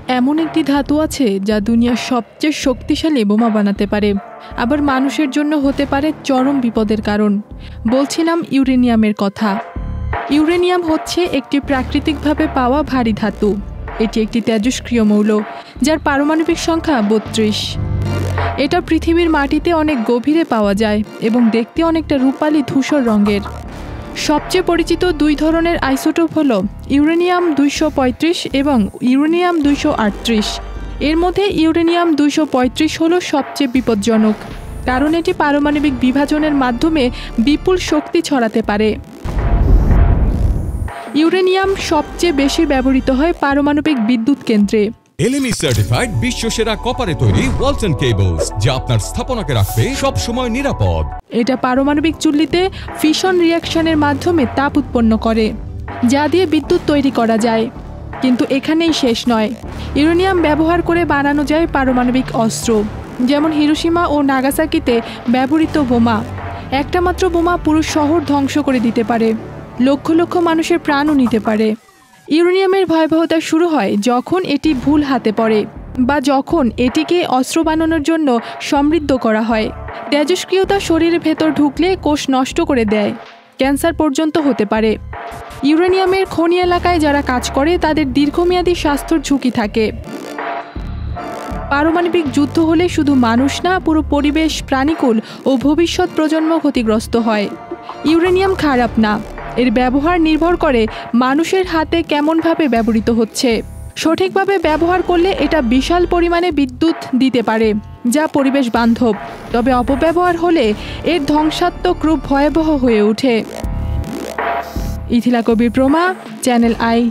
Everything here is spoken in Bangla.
এমন একটি ধাতু আছে যা দুনিয়ার সবচেয়ে শক্তিশালী বোমা বানাতে পারে, আবার মানুষের জন্য হতে পারে চরম বিপদের কারণ। বলছিলাম ইউরেনিয়ামের কথা। ইউরেনিয়াম হচ্ছে একটি প্রাকৃতিকভাবে পাওয়া ভারী ধাতু। এটি একটি তেজস্ক্রিয় মৌল, যার পারমাণবিক সংখ্যা ৩২। এটা পৃথিবীর মাটিতে অনেক গভীরে পাওয়া যায় এবং দেখতে অনেকটা রূপালি ধূসর রঙের। সবচেয়ে পরিচিত দুই ধরনের আইসোটোপ হল ইউরেনিয়াম ২৩৫ এবং ইউরেনিয়াম ২৩৮। এর মধ্যে ইউরেনিয়াম ২৩৫ হল সবচেয়ে বিপজ্জনক, কারণ এটি পারমাণবিক বিভাজনের মাধ্যমে বিপুল শক্তি ছড়াতে পারে। ইউরেনিয়াম সবচেয়ে বেশি ব্যবহৃত হয় পারমাণবিক বিদ্যুৎ কেন্দ্রে। এলএমই সার্টিফাইড বিশ্বসেরা কপারে তৈরি ওয়ালটন কেবলস, যা আপনার স্থাপনাকে রাখবে সব সময় নিরাপদ। এটা পারমাণবিক চুল্লিতে ফিশন রিঅ্যাকশনের মাধ্যমে তাপ উৎপন্ন করে, যা দিয়ে বিদ্যুৎ তৈরি করা যায়। কিন্তু এখানেই শেষ নয়। ইউরেনিয়াম ব্যবহার করে বানানো যায় পারমাণবিক অস্ত্র, যেমন হিরোশিমা ও নাগাসাকিতে ব্যবহৃত বোমা। একটা মাত্র বোমা পুরো শহর ধ্বংস করে দিতে পারে, লক্ষ লক্ষ মানুষের প্রাণও নিতে পারে। ইউরেনিয়ামের ভয়াবহতা শুরু হয় যখন এটি ভুল হাতে পড়ে বা যখন এটিকে অস্ত্র বানানোর জন্য সমৃদ্ধ করা হয়। তেজস্ক্রিয়তা শরীরের ভেতর ঢুকলে কোষ নষ্ট করে দেয়, ক্যান্সার পর্যন্ত হতে পারে। ইউরেনিয়ামের খনি এলাকায় যারা কাজ করে তাদের দীর্ঘমেয়াদী স্বাস্থ্যের ঝুঁকি থাকে। পারমাণবিক যুদ্ধ হলে শুধু মানুষ না, পুরো পরিবেশ, প্রাণীকুল ও ভবিষ্যৎ প্রজন্ম ক্ষতিগ্রস্ত হয়। ইউরেনিয়াম খারাপ না, এর ব্যবহার নির্ভর করে মানুষের হাতে কেমনভাবে ব্যবহৃত হচ্ছে। সঠিকভাবে ব্যবহার করলে এটা বিশাল পরিমাণে বিদ্যুৎ দিতে পারে, যা পরিবেশ বান্ধব। তবে অপব্যবহার হলে এর ধ্বংসাত্মক রূপ ভয়াবহ হয়ে ওঠে। ইথিলা কবির প্রমা, চ্যানেল আই।